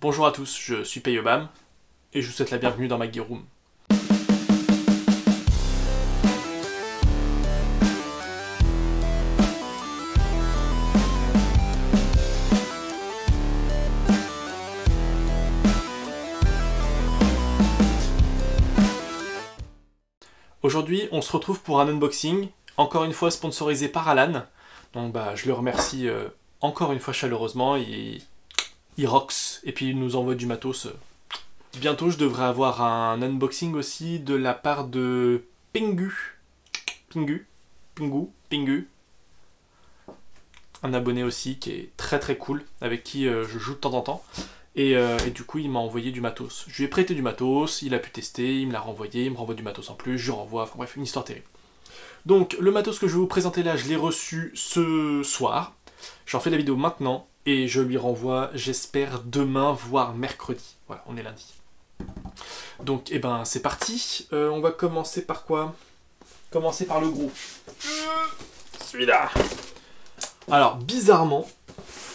Bonjour à tous, je suis Payobam, et je vous souhaite la bienvenue dans ma Room. Aujourd'hui, on se retrouve pour un unboxing, encore une fois sponsorisé par Alan. Donc je le remercie encore une fois chaleureusement, il rocks, et puis il nous envoie du matos. Bientôt, je devrais avoir un unboxing aussi de la part de Pingu. Un abonné aussi qui est très très cool, avec qui je joue de temps en temps. Et du coup, il m'a envoyé du matos. Je lui ai prêté du matos, il a pu tester, il me l'a renvoyé, il me renvoie du matos en plus, je renvoie, enfin bref, une histoire terrible. Donc, le matos que je vais vous présenter là, je l'ai reçu ce soir. J'en fais la vidéo maintenant, et je lui renvoie, j'espère, demain, voire mercredi. Voilà, on est lundi. Donc, c'est parti. On va commencer par quoi? Commencer par le gros. Celui-là. Alors, bizarrement,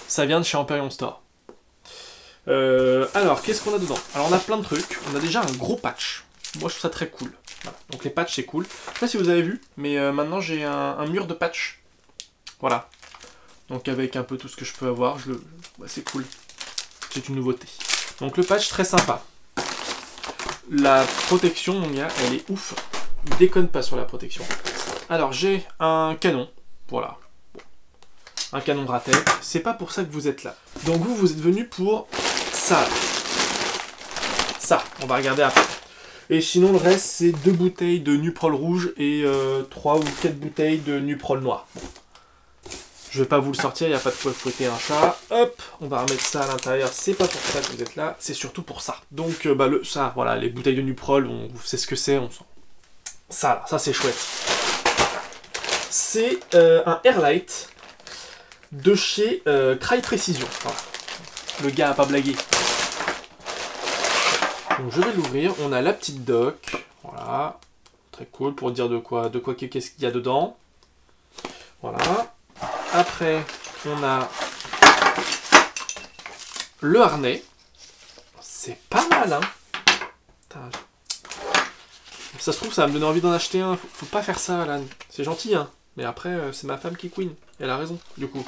ça vient de chez Empyrean Store. Alors, qu'est-ce qu'on a dedans? Alors, on a plein de trucs. On a déjà un gros patch. Moi, je trouve ça très cool. Voilà. Donc, les patchs, c'est cool. Je sais pas si vous avez vu, mais maintenant, j'ai un mur de patch. Voilà. Donc, avec un peu tout ce que je peux avoir, c'est cool. C'est une nouveauté. Donc, le patch, très sympa. La protection, mon gars, elle est ouf. Déconne pas sur la protection. Alors, j'ai un canon. Voilà. Un canon Bratek. C'est pas pour ça que vous êtes là. Donc, vous êtes venu pour ça. Ça, on va regarder après. Et sinon, le reste, c'est 2 bouteilles de Nuprol rouge et 3 ou 4 bouteilles de Nuprol noir. Je vais pas vous le sortir, il n'y a pas de quoi fouetter un chat. Hop, on va remettre ça à l'intérieur. C'est pas pour ça que vous êtes là, c'est surtout pour ça. Donc, ça, voilà, les bouteilles de Nuprol, on sait ce que c'est, on sent. Ça c'est chouette. C'est un Airlight de chez Cry Precision. Voilà. Le gars a pas blagué. Donc, je vais l'ouvrir. On a la petite doc. Voilà. Très cool pour dire qu'est-ce qu'il y a dedans. Voilà. Après, on a le harnais. C'est pas mal, hein. Putain. Ça se trouve, ça va me donner envie d'en acheter un. Faut pas faire ça, Alan. C'est gentil, hein. Mais après, c'est ma femme qui queen. Elle a raison, du coup.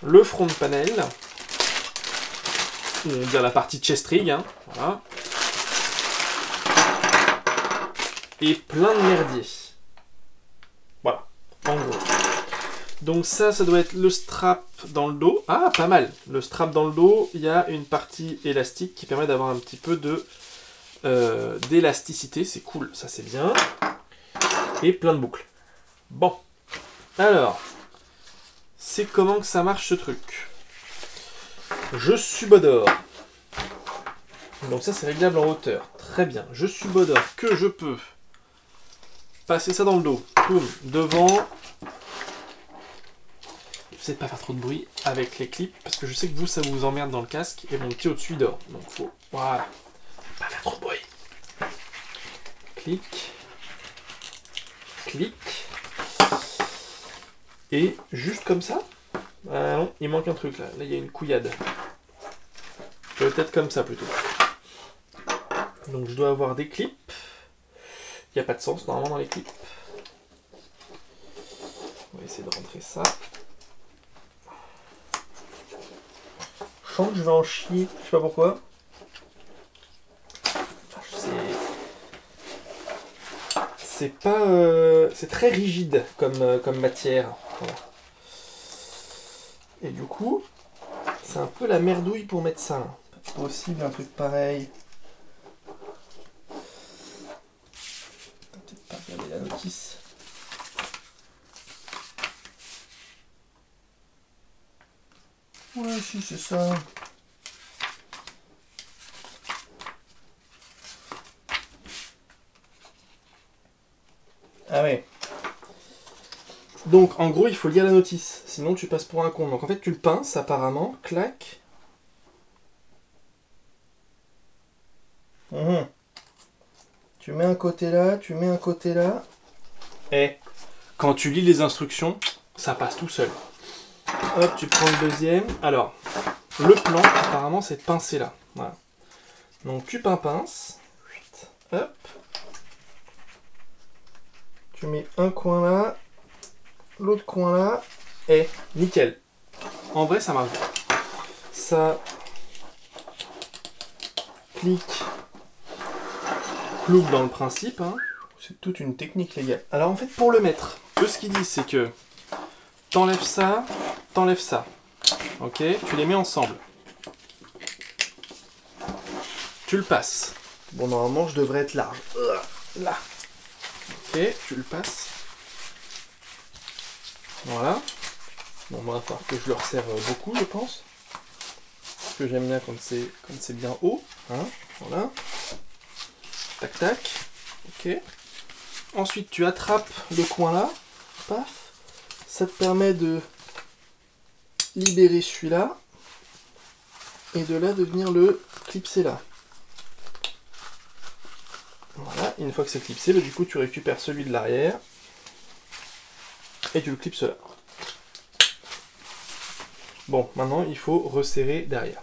Le front panel. On va dire la partie chest rig, hein. Voilà. Et plein de merdier. Voilà. En gros. Donc ça doit être le strap dans le dos. Ah, pas mal. Le strap dans le dos, il y a une partie élastique qui permet d'avoir un petit peu d'élasticité. C'est cool, ça c'est bien. Et plein de boucles. Bon. Alors, c'est comment que ça marche ce truc? Je subodore. Donc ça c'est réglable en hauteur. Très bien. Je subodore que je peux passer ça dans le dos. Boum. Devant. J'essaie de pas faire trop de bruit avec les clips parce que je sais que vous ça vous emmerde dans le casque et mon petit au-dessus dort. Donc faut voilà, pas faire trop de bruit. Clic, clic et juste comme ça. Ah non, il manque un truc là. Là il y a une couillade. Peut-être comme ça plutôt. Donc je dois avoir des clips. Il n'y a pas de sens normalement dans les clips. On va essayer de rentrer ça. Je vais en chier, je sais pas pourquoi. C'est pas... c'est très rigide comme matière. Voilà. Et du coup, c'est un peu la merdouille pour mettre ça. Pas possible un truc pareil. Peut-être pas regarder la notice. Ouais, si, c'est ça. Ah ouais. Donc, en gros, il faut lire la notice. Sinon, tu passes pour un con. Donc, en fait, tu le pinces, apparemment. Clac. Tu mets un côté là, tu mets un côté là. Et quand tu lis les instructions, ça passe tout seul. Hop, tu prends le deuxième. Alors, le plan, apparemment, c'est de pincer là. Voilà. Donc tu pinces. Hop. Tu mets un coin là, l'autre coin là, et nickel. En vrai, ça marche bien. Ça clique, cloue dans le principe. Hein. C'est toute une technique, les gars. Alors en fait, pour le mettre, eux, ce qu'ils disent, c'est que t'enlèves ça, t'enlèves ça. Ok, tu les mets ensemble. Tu le passes. Bon, normalement, je devrais être large. Là. Ok, tu le passes. Voilà. Bon, il va falloir que je le resserre beaucoup, je pense. Parce que j'aime bien quand c'est bien haut. Hein, voilà. Tac, tac. Ok. Ensuite, tu attrapes le coin là. Paf. Ça te permet de libérer celui-là. Et de là, de venir le clipser là. Voilà. Et une fois que c'est clipsé, du coup, tu récupères celui de l'arrière. Et tu le clipses là. Bon, maintenant, il faut resserrer derrière.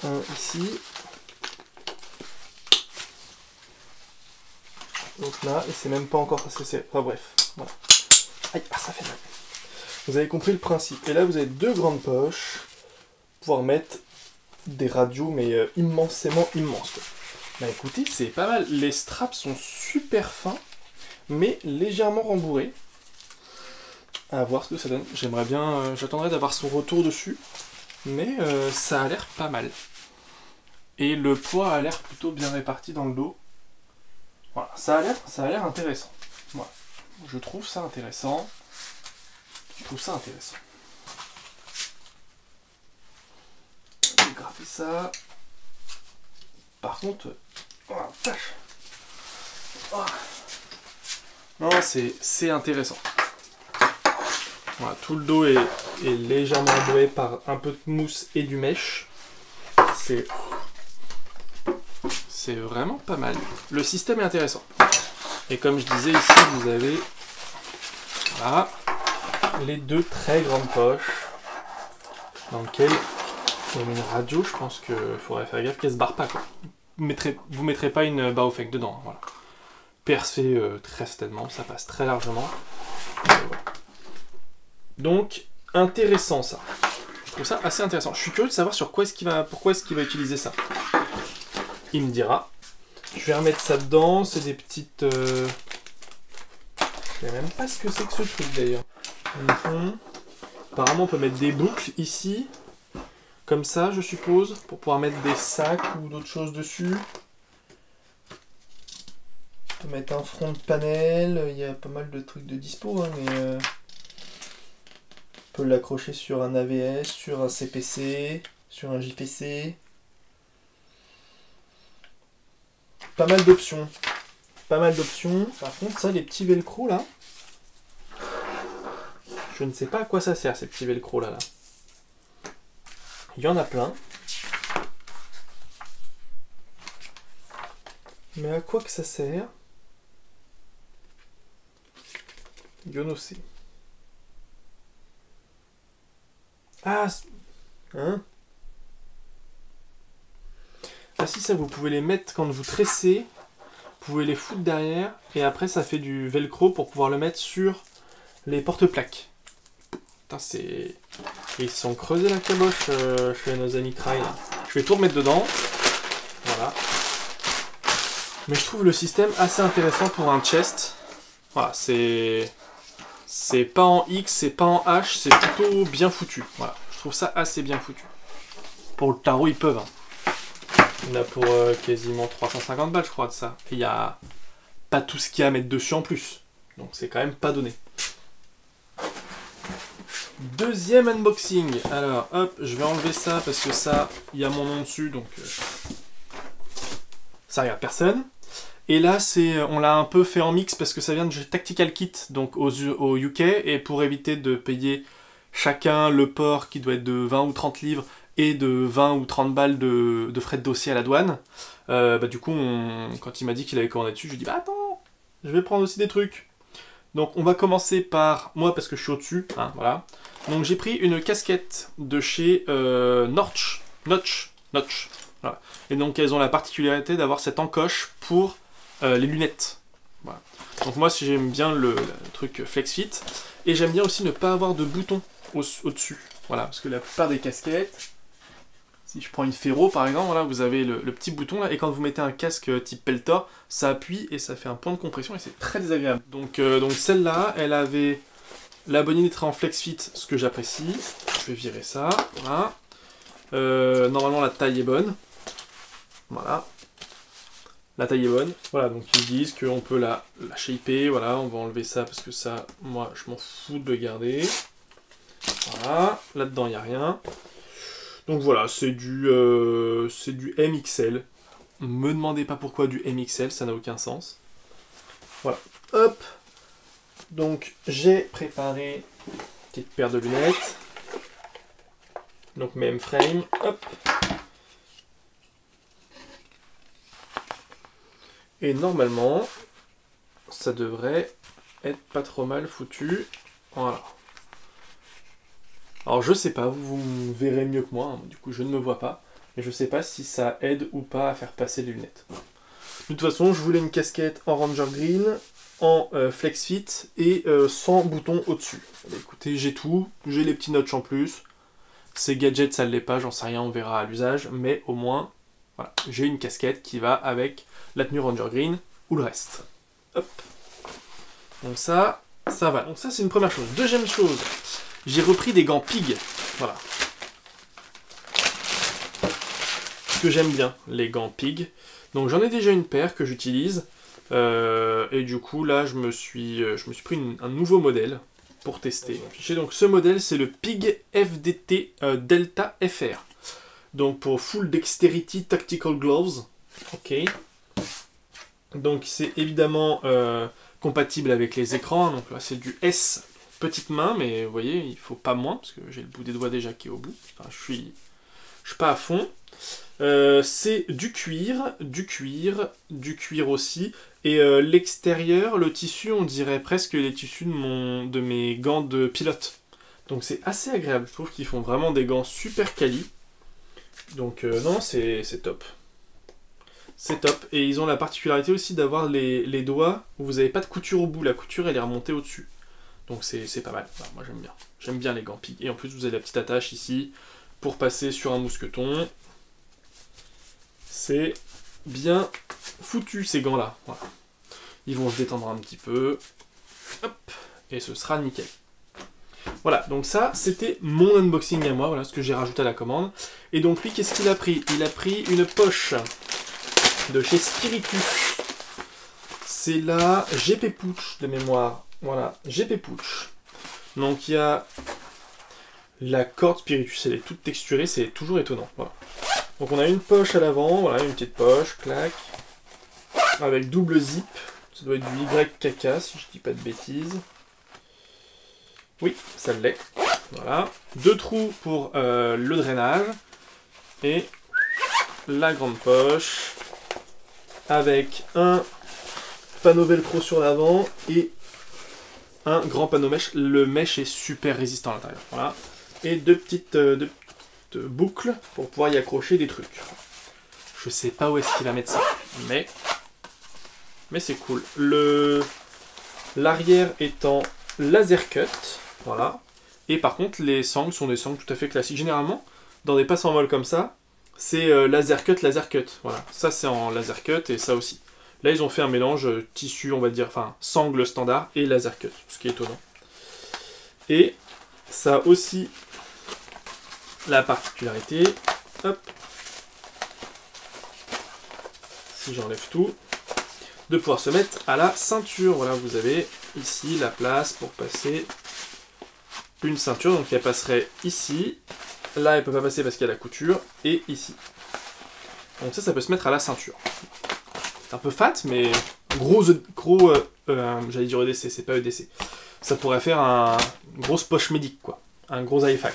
Un ici. Donc là, et c'est même pas encore assez serré. Enfin bref, voilà. Aïe, ah, ça fait mal. Vous avez compris le principe. Et là, vous avez deux grandes poches pour pouvoir mettre des radios, mais immensément immenses. Quoi. Bah écoutez, c'est pas mal. Les straps sont super fins, mais légèrement rembourrés. À voir ce que ça donne. J'aimerais bien, j'attendrai d'avoir son retour dessus, mais ça a l'air pas mal. Et le poids a l'air plutôt bien réparti dans le dos. Voilà, ça a l'air intéressant. Voilà. Je trouve ça intéressant. Je vais graffer ça. Par contre, oh, vache. Oh. Non, c'est intéressant. Voilà, tout le dos est légèrement embué par un peu de mousse et du mèche. C'est vraiment pas mal. Le système est intéressant. Et comme je disais ici, vous avez voilà, les deux très grandes poches dans lesquelles il y a une radio. Je pense qu'il faudrait faire gaffe qu'elle se barre pas. Quoi. Vous mettrez pas une Baofeng dedans. Voilà. Percé très certainement, ça passe très largement. Voilà. Donc, intéressant ça. Je trouve ça assez intéressant. Je suis curieux de savoir pourquoi est-ce qu'il va utiliser ça. Il me dira. Je vais remettre ça dedans. C'est des petites... Je sais même pas ce que c'est que ce truc d'ailleurs. Apparemment, on peut mettre des boucles ici. Comme ça, je suppose. Pour pouvoir mettre des sacs ou d'autres choses dessus. On peut mettre un front de panel. Il y a pas mal de trucs de dispo. Hein, mais on peut l'accrocher sur un AVS, sur un CPC, sur un JPC. Pas mal d'options. Par contre, ça, les petits velcro là, je ne sais pas à quoi ça sert ces petits velcro là. Il y en a plein. Mais à quoi que ça sert? Yono sait. Ah, hein? Ah si, ça vous pouvez les mettre quand vous tressez, vous pouvez les foutre derrière, et après ça fait du velcro pour pouvoir le mettre sur les porte-plaques. Putain, c'est... Ils se sont creusés la caboche chez nos amis Cry. Je vais tout remettre dedans. Voilà. Mais je trouve le système assez intéressant pour un chest. Voilà, c'est pas en X, c'est pas en H, c'est plutôt bien foutu. Voilà, je trouve ça assez bien foutu. Pour le tarot, ils peuvent. Hein. Il y en a pour quasiment 350 balles, je crois, de ça. Et il n'y a pas tout ce qu'il y a à mettre dessus en plus. Donc c'est quand même pas donné. Deuxième unboxing. Alors, hop, je vais enlever ça parce que ça, il y a mon nom dessus, donc ça regarde personne. Et là, on l'a un peu fait en mix parce que ça vient de Tactical Kit, donc au UK, et pour éviter de payer chacun le port qui doit être de 20 ou 30 livres et de 20 ou 30 balles de frais de dossier à la douane, du coup, quand il m'a dit qu'il avait commandé dessus, je lui ai dit, bah attends, je vais prendre aussi des trucs. Donc on va commencer par moi parce que je suis au-dessus, hein, voilà. Donc j'ai pris une casquette de chez Notch. Voilà. Et donc elles ont la particularité d'avoir cette encoche pour les lunettes. Voilà. Donc moi j'aime bien le truc Flex Fit. Et j'aime bien aussi ne pas avoir de bouton au-dessus. Voilà, parce que la plupart des casquettes, si je prends une Ferro par exemple, voilà, vous avez le petit bouton là, et quand vous mettez un casque type Peltor, ça appuie et ça fait un point de compression et c'est très désagréable. Donc celle-là, elle avait la bonnette en Flex Fit, ce que j'apprécie. Je vais virer ça, voilà. Normalement la taille est bonne. Voilà. La taille est bonne. Voilà, donc ils disent qu'on peut la shaper, voilà, on va enlever ça parce que ça, moi, je m'en fous de le garder. Voilà, là-dedans, il n'y a rien. Donc voilà, c'est du MXL. Me demandez pas pourquoi du MXL, ça n'a aucun sens. Voilà, hop. Donc, j'ai préparé une petite paire de lunettes. Donc, même frame, hop. Et normalement, ça devrait être pas trop mal foutu. Voilà. Alors je sais pas, vous verrez mieux que moi, hein. Du coup je ne me vois pas. Et je sais pas si ça aide ou pas à faire passer les lunettes. De toute façon, je voulais une casquette en Ranger Green, en Flex Fit et sans bouton au-dessus. Écoutez, j'ai tout, j'ai les petits notches en plus. Ces gadgets, ça ne l'est pas, j'en sais rien, on verra à l'usage. Mais au moins, voilà, j'ai une casquette qui va avec la tenue Ranger Green ou le reste. Hop. Donc ça va. Donc ça, c'est une première chose. Deuxième chose, j'ai repris des gants Pig. Voilà. Que j'aime bien, les gants Pig. Donc j'en ai déjà une paire que j'utilise. Et du coup, là, je me suis pris un nouveau modèle pour tester. Donc ce modèle, c'est le Pig FDT Delta FR. Donc pour Full Dexterity Tactical Gloves. Ok. Donc c'est évidemment compatible avec les écrans. Donc là c'est du S petite main, mais vous voyez, il faut pas moins, parce que j'ai le bout des doigts déjà qui est au bout. Enfin, je suis pas à fond. C'est du cuir aussi. Et l'extérieur, le tissu, on dirait presque les tissus de mes gants de pilote. Donc c'est assez agréable. Je trouve qu'ils font vraiment des gants super quali. Donc non, c'est top. C'est top. Et ils ont la particularité aussi d'avoir les doigts où vous n'avez pas de couture au bout. La couture, elle est remontée au-dessus. Donc c'est pas mal. Enfin, moi, j'aime bien. J'aime bien les gants Pig. Et en plus, vous avez la petite attache ici pour passer sur un mousqueton. C'est bien foutu, ces gants-là. Voilà. Ils vont se détendre un petit peu. Hop. Et ce sera nickel. Voilà, donc ça, c'était mon unboxing à moi. Voilà ce que j'ai rajouté à la commande. Et donc lui, qu'est-ce qu'il a pris? Il a pris une poche de chez Spiritus. C'est la GP Pouch de mémoire. Voilà, GP Pouch. Donc il y a la corde Spiritus, elle est toute texturée, c'est toujours étonnant. Voilà. Donc on a une poche à l'avant, voilà, une petite poche, clac, avec double zip. Ça doit être du YKK si je dis pas de bêtises. Oui, ça l'est. Voilà. Deux trous pour le drainage. Et la grande poche avec un panneau velcro sur l'avant et un grand panneau mèche. Le mèche est super résistant à l'intérieur. Voilà. Et deux petites boucles pour pouvoir y accrocher des trucs. Je sais pas où est-ce qu'il va mettre ça, mais c'est cool. L'arrière étant laser cut, voilà. Et par contre, les sangles sont des sangles tout à fait classiques. Généralement, dans des passes en vol comme ça, c'est laser cut. Voilà, ça c'est en laser cut et ça aussi. Là, ils ont fait un mélange tissu, on va dire, enfin, sangle standard et laser cut, ce qui est étonnant. Et ça a aussi la particularité, hop, si j'enlève tout, de pouvoir se mettre à la ceinture. Voilà, vous avez ici la place pour passer une ceinture, donc elle passerait ici. Là, elle peut pas passer parce qu'il y a la couture, et ici. Donc ça peut se mettre à la ceinture. C'est un peu fat, mais gros j'allais dire EDC, c'est pas EDC. Ça pourrait faire une grosse poche médic, quoi. Un gros IFAK.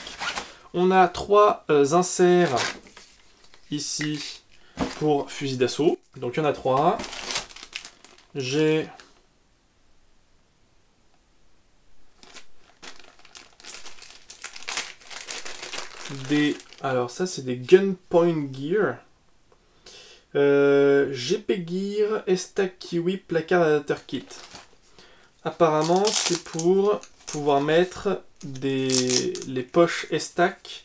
On a 3 inserts ici pour fusil d'assaut. Donc il y en a 3. J'ai Alors ça c'est des Gunpoint Gear. GP Gear, Estac Kiwi, placard adapter kit. Apparemment c'est pour pouvoir mettre les poches Estac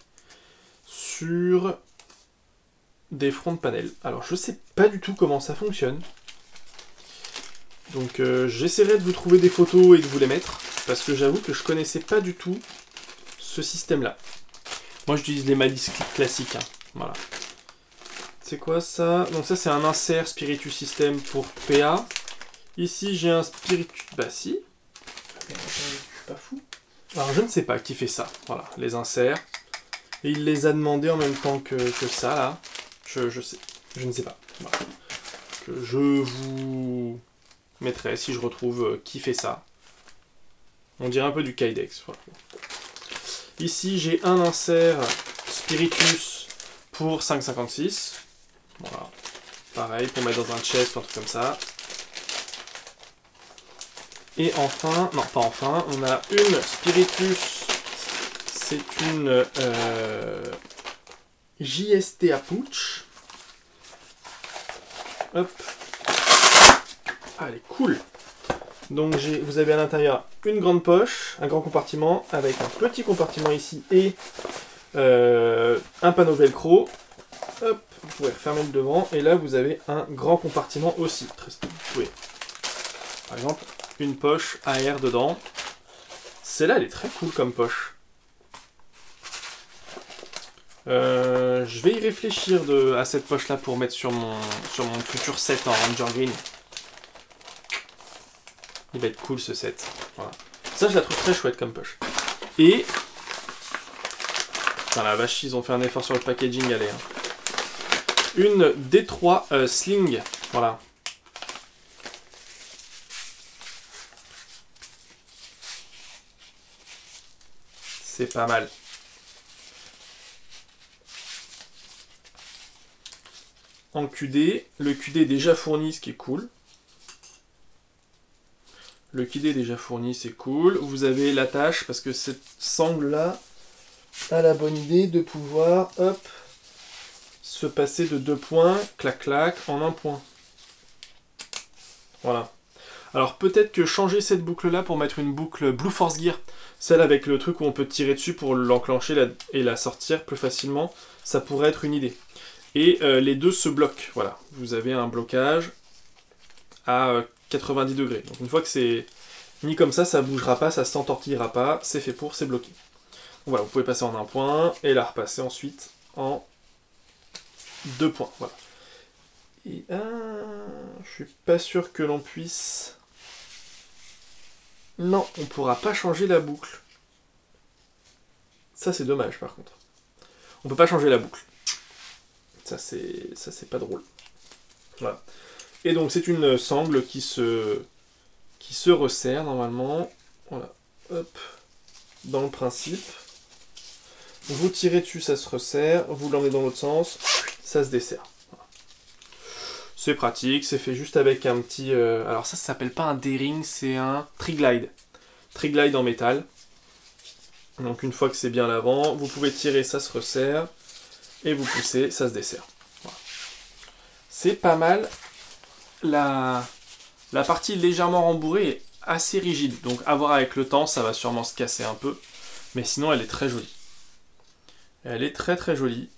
sur des front panels. Alors je sais pas du tout comment ça fonctionne. Donc j'essaierai de vous trouver des photos et de vous les mettre. Parce que j'avoue que je connaissais pas du tout ce système là. Moi j'utilise les malices classiques. Hein. Voilà. C'est quoi ça? Donc ça c'est un insert Spiritus System pour PA. Ici j'ai un Spiritus... Bah si. Je suis pas fou. Alors je ne sais pas qui fait ça. Voilà, les inserts. Et il les a demandés en même temps que ça là. Je sais. Je ne sais pas. Voilà. Je vous mettrai si je retrouve qui fait ça. On dirait un peu du Kydex. Voilà. Ici j'ai un insert Spiritus pour 5,56. Voilà. Pareil pour mettre dans un chest ou un truc comme ça. Et enfin, non pas enfin, on a une Spiritus. C'est une JST Approach. Hop. Ah, elle est cool. Donc vous avez à l'intérieur une grande poche, un grand compartiment avec un petit compartiment ici et un panneau velcro. Hop, vous pouvez refermer le devant et là vous avez un grand compartiment aussi. Vous pouvez, par exemple, une poche à air dedans. Celle-là, elle est très cool comme poche. Je vais y réfléchir à cette poche-là pour mettre sur mon futur set en Ranger Green. Il va être cool ce set. Voilà. Ça, je la trouve très chouette comme poche. Et... Putain, la vache, ils ont fait un effort sur le packaging, allez. Hein. Une D3 Sling. Voilà. C'est pas mal. En QD, le QD est déjà fourni, ce qui est cool. Le QD est déjà fourni, c'est cool. Vous avez l'attache, parce que cette sangle-là a la bonne idée de pouvoir, hop, se passer de 2 points, clac clac, en 1 point. Voilà. Alors peut-être que changer cette boucle-là pour mettre une boucle Blue Force Gear, celle avec le truc où on peut tirer dessus pour l'enclencher et la sortir plus facilement, ça pourrait être une idée. Et les deux se bloquent, voilà. Vous avez un blocage à 90 degrés. Donc une fois que c'est mis comme ça bougera pas, ça s'entortillera pas, c'est fait pour, c'est bloqué. Donc voilà, vous pouvez passer en 1 point, et la repasser ensuite en 2 points, voilà. Et je suis pas sûr que l'on puisse... Non, on pourra pas changer la boucle. Ça c'est dommage par contre. On peut pas changer la boucle. Ça c'est pas drôle. Voilà. Et donc c'est une sangle qui se resserre normalement. Voilà. Hop. Dans le principe. Vous tirez dessus, ça se resserre. Vous l'emmenez dans l'autre sens, ça se desserre. Voilà. C'est pratique, c'est fait juste avec un petit... alors ça s'appelle pas un D-ring, c'est un Triglide. Triglide en métal. Donc une fois que c'est bien à l'avant, vous pouvez tirer, ça se resserre. Et vous poussez, ça se dessert. Voilà. C'est pas mal. La partie légèrement rembourrée est assez rigide. Donc à voir avec le temps, ça va sûrement se casser un peu. Mais sinon, elle est très jolie. Elle est très très jolie.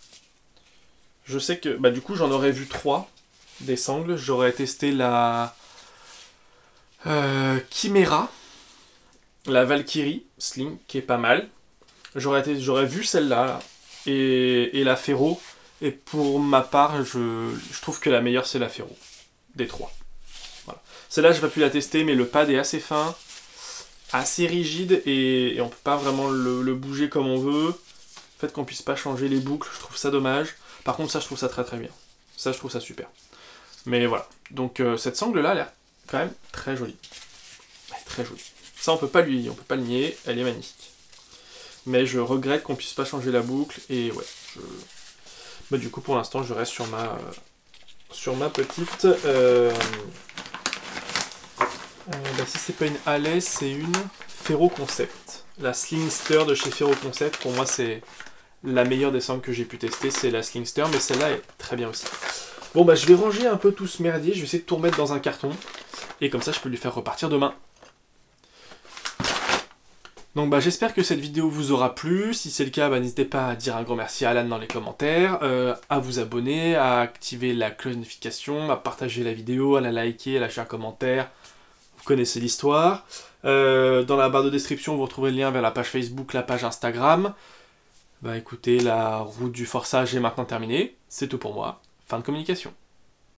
Je sais que, bah du coup, j'en aurais vu 3 des sangles. J'aurais testé la Chimera, la Valkyrie Sling, qui est pas mal. J'aurais vu celle-là, là. Et la Ferro, et pour ma part, je trouve que la meilleure c'est la Ferro, des 3. Voilà. Celle-là, je n'ai pas pu la tester, mais le pad est assez fin, assez rigide, et on ne peut pas vraiment le bouger comme on veut. Le fait qu'on ne puisse pas changer les boucles, je trouve ça dommage. Par contre, ça, je trouve ça très très bien. Ça, je trouve ça super. Mais voilà. Donc, cette sangle-là, elle a l'air quand même très jolie. Elle est très jolie. Ça, on peut pas le nier, elle est magnifique. Mais je regrette qu'on puisse pas changer la boucle, et ouais, bah, du coup pour l'instant je reste sur ma petite... bah, si c'est pas une Halley, c'est une Ferro Concept. La Slingster de chez Ferro Concept, pour moi c'est la meilleure des sangles que j'ai pu tester, c'est la Slingster, mais celle-là est très bien aussi. Bon bah je vais ranger un peu tout ce merdier, je vais essayer de tout remettre dans un carton, et comme ça je peux lui faire repartir demain. Donc bah j'espère que cette vidéo vous aura plu, si c'est le cas, bah, n'hésitez pas à dire un grand merci à Alan dans les commentaires, à vous abonner, à activer la cloche de notification, à partager la vidéo, à la liker, à lâcher un commentaire, vous connaissez l'histoire. Dans la barre de description vous retrouverez le lien vers la page Facebook, la page Instagram. Bah écoutez, la route du forçage est maintenant terminée, c'est tout pour moi, fin de communication.